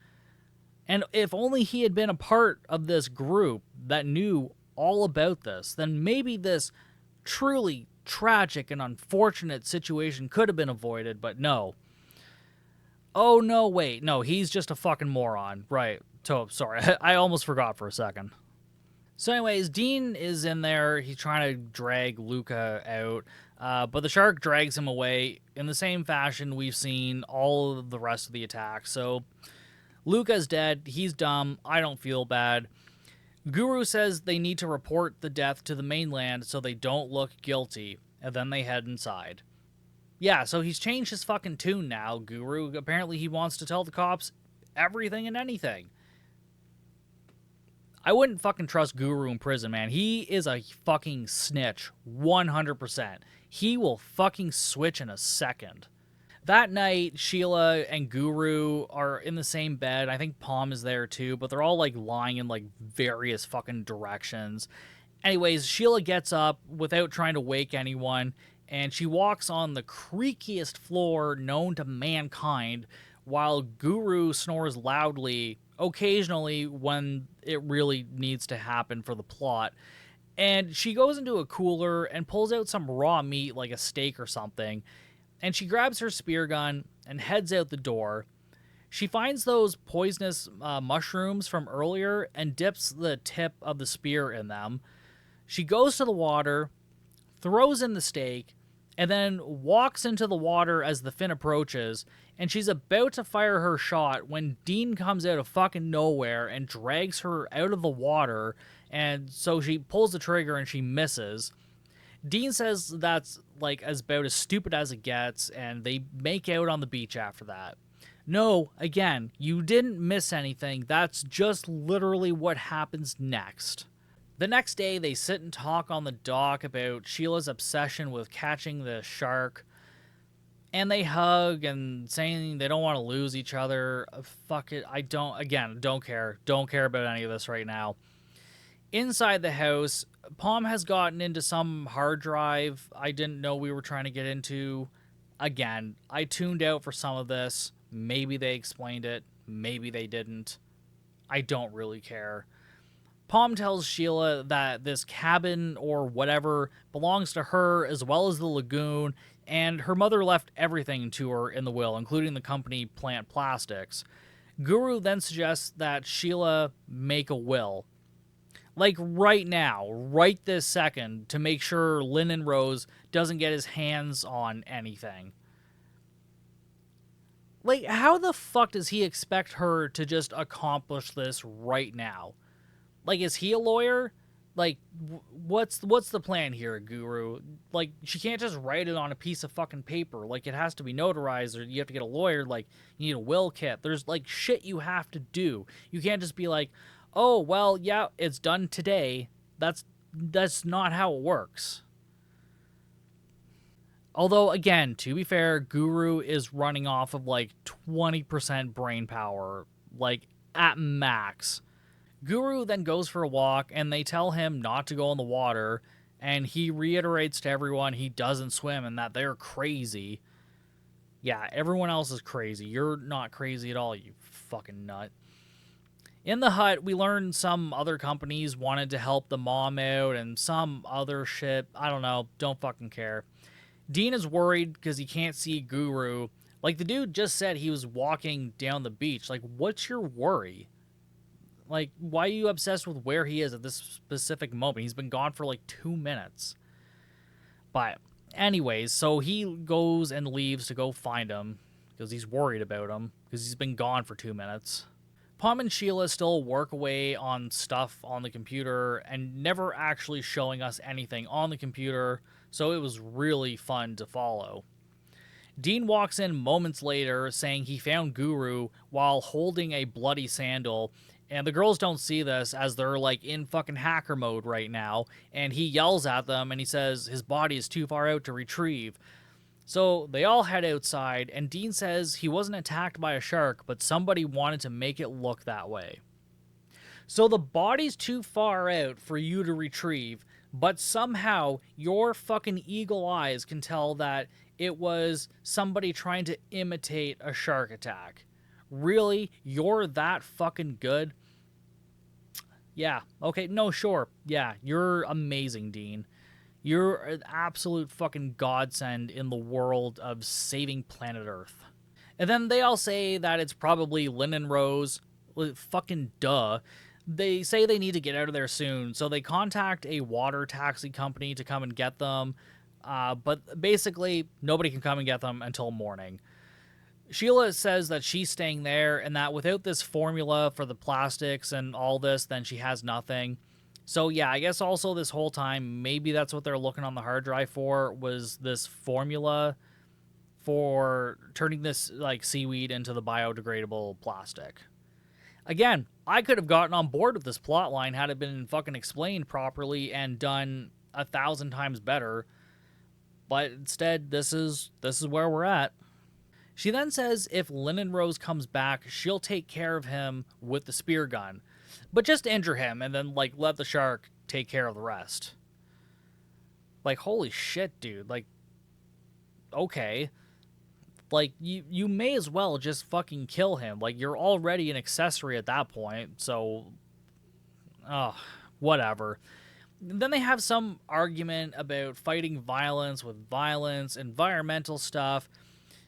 And if only he had been a part of this group that knew all about this, then maybe this truly tragic and unfortunate situation could have been avoided, but no. Oh, no, wait. No, he's just a fucking moron. Right. So, sorry. I almost forgot for a second. So anyways, Dean is in there. He's trying to drag Luca out, but the shark drags him away in the same fashion we've seen all of the rest of the attack. So Luca's dead. He's dumb. I don't feel bad. Guru says they need to report the death to the mainland so they don't look guilty, and then they head inside. Yeah, so he's changed his fucking tune now, Guru. Apparently he wants to tell the cops everything and anything. I wouldn't fucking trust Guru in prison, man. He is a fucking snitch, 100%. He will fucking switch in a second. That night, Sheila and Guru are in the same bed. I think Palm is there too, but they're all like lying in like various fucking directions. Anyways, Sheila gets up without trying to wake anyone, and she walks on the creakiest floor known to mankind while Guru snores loudly, occasionally when it really needs to happen for the plot. And she goes into a cooler and pulls out some raw meat like a steak or something, and she grabs her spear gun and heads out the door. She finds those poisonous mushrooms from earlier and dips the tip of the spear in them. She goes to the water, throws in the steak, and then walks into the water as the fin approaches, and she's about to fire her shot when Dean comes out of fucking nowhere and drags her out of the water, and so she pulls the trigger and she misses. Dean says that's like as about as stupid as it gets, and they make out on the beach after that. No, again, you didn't miss anything. That's just literally what happens next. The next day, they sit and talk on the dock about Sheila's obsession with catching the shark, and they hug and saying they don't want to lose each other. Fuck it, don't care. Don't care about any of this right now. Inside the house, Palm has gotten into some hard drive I didn't know we were trying to get into. Again, I tuned out for some of this. Maybe they explained it. Maybe they didn't. I don't really care. Palm tells Sheila that this cabin or whatever belongs to her as well as the lagoon, and her mother left everything to her in the will, including the company Plant Plastics. Guru then suggests that Sheila make a will. Like right now, right this second, to make sure Lynn Rose doesn't get his hands on anything. Like, how the fuck does he expect her to just accomplish this right now? Like, is he a lawyer? Like, what's the plan here, Guru? Like, she can't just write it on a piece of fucking paper. Like, it has to be notarized, or you have to get a lawyer. Like, you need a will kit. There's, like, shit you have to do. You can't just be like, oh, well, yeah, it's done today. That's not how it works. Although, again, to be fair, Guru is running off of, like, 20% brain power. Like, at max. Guru then goes for a walk, and they tell him not to go in the water, and he reiterates to everyone he doesn't swim and that they're crazy. Yeah, everyone else is crazy. You're not crazy at all, you fucking nut. In the hut, we learn some other companies wanted to help the mom out and some other shit. I don't know. Don't fucking care. Dean is worried because he can't see Guru. Like, the dude just said he was walking down the beach. Like, what's your worry? Like, why are you obsessed with where he is at this specific moment? He's been gone for like 2 minutes. But anyways, so he goes and leaves to go find him because he's worried about him because he's been gone for 2 minutes. Palm and Sheila still work away on stuff on the computer and never actually showing us anything on the computer, so it was really fun to follow. Dean walks in moments later saying he found Guru while holding a bloody sandal, and the girls don't see this as they're like in fucking hacker mode right now, and he yells at them and he says his body is too far out to retrieve. So they all head outside, and Dean says he wasn't attacked by a shark, but somebody wanted to make it look that way. So the body's too far out for you to retrieve, but somehow your fucking eagle eyes can tell that it was somebody trying to imitate a shark attack. Really? You're that fucking good? Yeah. Okay, no, sure. Yeah, you're amazing, Dean. You're an absolute fucking godsend in the world of saving planet Earth. And then they all say that it's probably Lynn Rose. Well, fucking duh. They say they need to get out of there soon, so they contact a water taxi company to come and get them. But basically, nobody can come and get them until morning. Sheila says that she's staying there and that without this formula for the plastics and all this, then she has nothing. So yeah, I guess also this whole time, maybe that's what they're looking on the hard drive for, was this formula for turning this like seaweed into the biodegradable plastic. Again, I could have gotten on board with this plot line had it been fucking explained properly and done 1,000 times better. But instead, this is where we're at. She then says if Linen Rose comes back, she'll take care of him with the spear gun, but just injure him and then like let the shark take care of the rest. Like, holy shit, dude. Like, okay. Like, you may as well just fucking kill him. Like, you're already an accessory at that point, so whatever. Then they have some argument about fighting violence with violence, environmental stuff.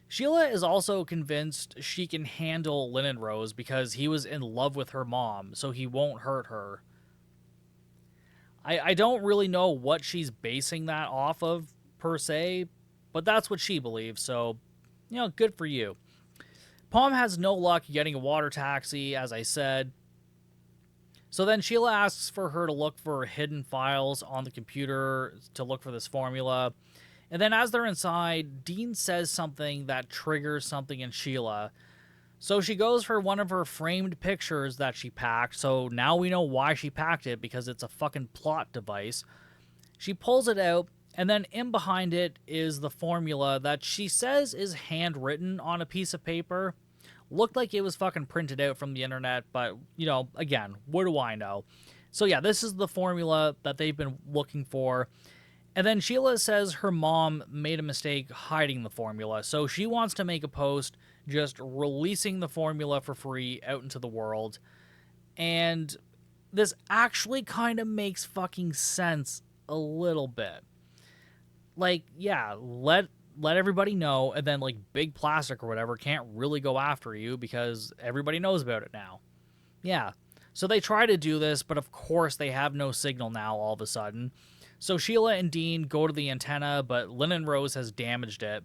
Sheila is also convinced she can handle Linen Rose because he was in love with her mom, so he won't hurt her. I don't really know what she's basing that off of, per se, but that's what she believes, so, you know, good for you. Palm has no luck getting a water taxi, as I said. So then Sheila asks for her to look for hidden files on the computer to look for this formula. And then as they're inside, Dean says something that triggers something in Sheila. So she goes for one of her framed pictures that she packed. So now we know why she packed it, because it's a fucking plot device. She pulls it out, and then in behind it is the formula that she says is handwritten on a piece of paper. Looked like it was fucking printed out from the internet, but, you know, again, what do I know? So yeah, this is the formula that they've been looking for. And then Sheila says her mom made a mistake hiding the formula, so she wants to make a post just releasing the formula for free out into the world. And this actually kind of makes fucking sense a little bit. Like, yeah, let everybody know, and then, like, Big Plastic or whatever can't really go after you because everybody knows about it now. Yeah. So they try to do this, but of course they have no signal now all of a sudden. So Sheila and Dean go to the antenna, but Linen Rose has damaged it.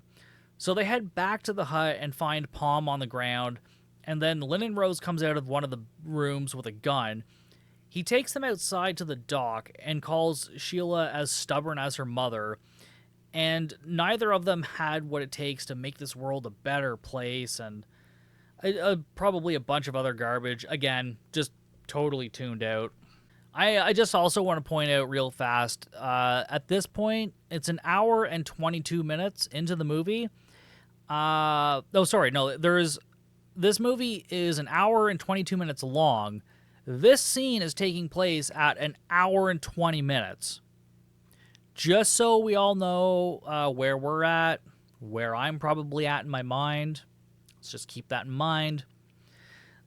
So they head back to the hut and find Palm on the ground, and then Linen Rose comes out of one of the rooms with a gun. He takes them outside to the dock and calls Sheila as stubborn as her mother, and neither of them had what it takes to make this world a better place, and probably a bunch of other garbage. Again, just totally tuned out. I just also want to point out real fast, at this point, it's an hour and 22 minutes into the movie. This movie is an hour and 22 minutes long. This scene is taking place at an hour and 20 minutes. Just so we all know where we're at, where I'm probably at in my mind. Let's just keep that in mind.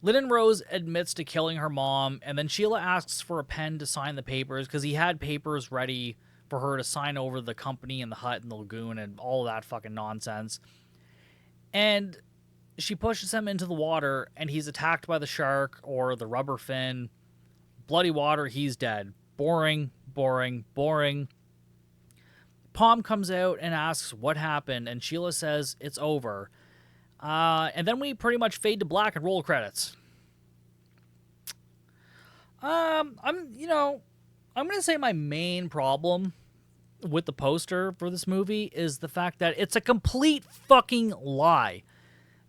Linen Rose admits to killing her mom, and then Sheila asks for a pen to sign the papers, because he had papers ready for her to sign over the company and the hut and the lagoon and all that fucking nonsense. And she pushes him into the water, and he's attacked by the shark or the rubber fin. Bloody water, he's dead. Boring, boring, boring. Palm comes out and asks what happened, and Sheila says it's over. And then we pretty much fade to black and roll credits. I'm going to say my main problem with the poster for this movie is the fact that it's a complete fucking lie.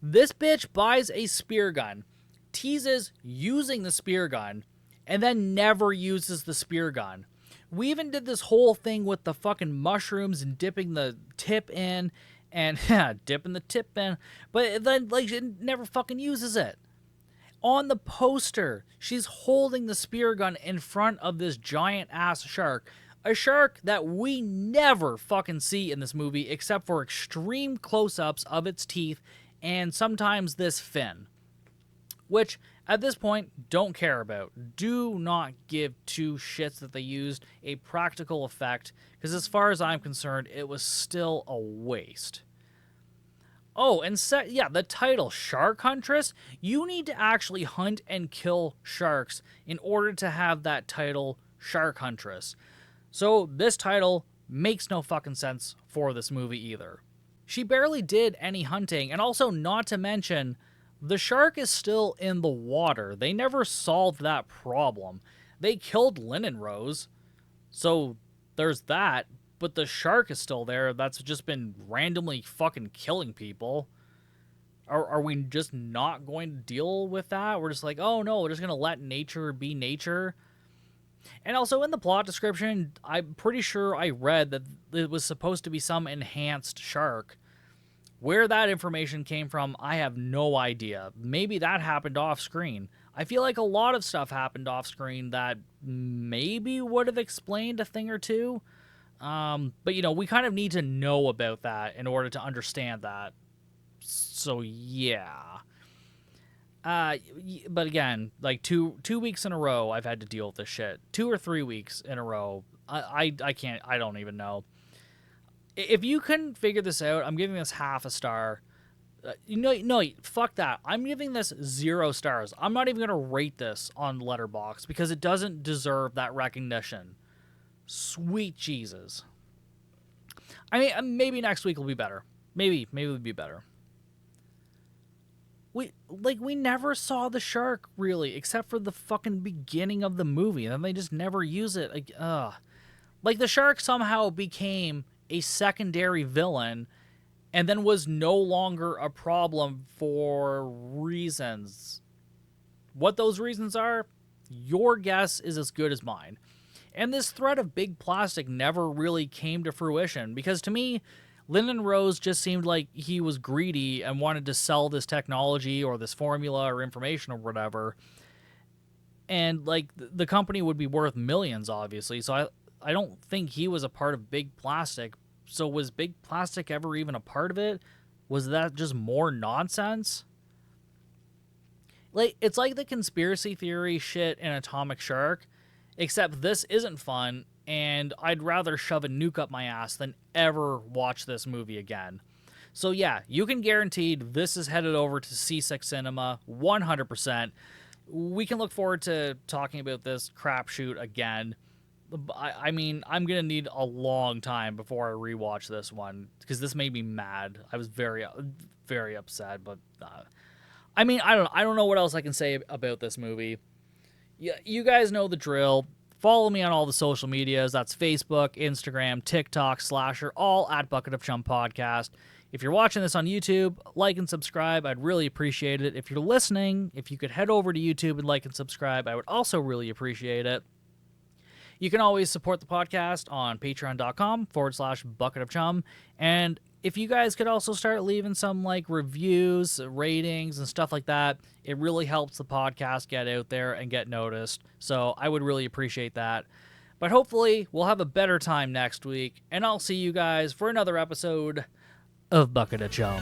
This bitch buys a spear gun, teases using the spear gun, and then never uses the spear gun. We even did this whole thing with the fucking mushrooms and dipping the tip in, and dipping the tip in, but then, like, she never fucking uses it. On the poster, she's holding the spear gun in front of this giant-ass shark. A shark that we never fucking see in this movie except for extreme close-ups of its teeth and sometimes this fin. Which, at this point, don't care about. Do not give two shits that they used a practical effect, because as far as I'm concerned, it was still a waste. Oh, and the title, Shark Huntress, you need to actually hunt and kill sharks in order to have that title, Shark Huntress. So this title makes no fucking sense for this movie either. She barely did any hunting, and also, not to mention, the shark is still in the water. They never solved that problem. They killed Linen Rose, so there's that, but the shark is still there. That's just been randomly fucking killing people. Are we just not going to deal with that? We're just like, oh no, we're just going to let nature be nature. And also in the plot description, I'm pretty sure I read that it was supposed to be some enhanced shark. Where that information came from, I have no idea. Maybe that happened off screen. I feel like a lot of stuff happened off screen that maybe would have explained a thing or two. But, we kind of need to know about that in order to understand that. So, yeah. But again, like two weeks in a row, I've had to deal with this shit. 2 or 3 weeks in a row. I can't, I don't even know. If you couldn't figure this out, I'm giving this half a star. No, fuck that. I'm giving this 0 stars. I'm not even going to rate this on Letterboxd because it doesn't deserve that recognition. Sweet Jesus. I mean, maybe next week will be better. Maybe it'll be better. We never saw the shark, really, except for the fucking beginning of the movie, and then they just never use it. Like, the shark somehow became a secondary villain, and then was no longer a problem for reasons. What those reasons are, your guess is as good as mine. And this threat of big plastic never really came to fruition, because to me, Linen Rose just seemed like he was greedy and wanted to sell this technology or this formula or information or whatever. And, like, the company would be worth millions, obviously, so I don't think he was a part of big plastic. So was big plastic ever even a part of it? Was that just more nonsense? Like, it's like the conspiracy theory shit in Atomic Shark, except this isn't fun, and I'd rather shove a nuke up my ass than ever watch this movie again. So yeah, you can guarantee this is headed over to C6 Cinema, 100%. We can look forward to talking about this crapshoot again. I mean, I'm going to need a long time before I rewatch this one, because this made me mad. I was very, very upset, but I mean, I don't know what else I can say about this movie. Yeah, you guys know the drill. Follow me on all the social medias. That's Facebook, Instagram, TikTok, Slasher, all at Bucket of Chum Podcast. If you're watching this on YouTube, like and subscribe. I'd really appreciate it. If you're listening, if you could head over to YouTube and like and subscribe, I would also really appreciate it. You can always support the podcast on patreon.com/Bucket of Chum. And if you guys could also start leaving some like reviews, ratings, and stuff like that, it really helps the podcast get out there and get noticed. So I would really appreciate that. But hopefully we'll have a better time next week, and I'll see you guys for another episode of Bucket of Chum.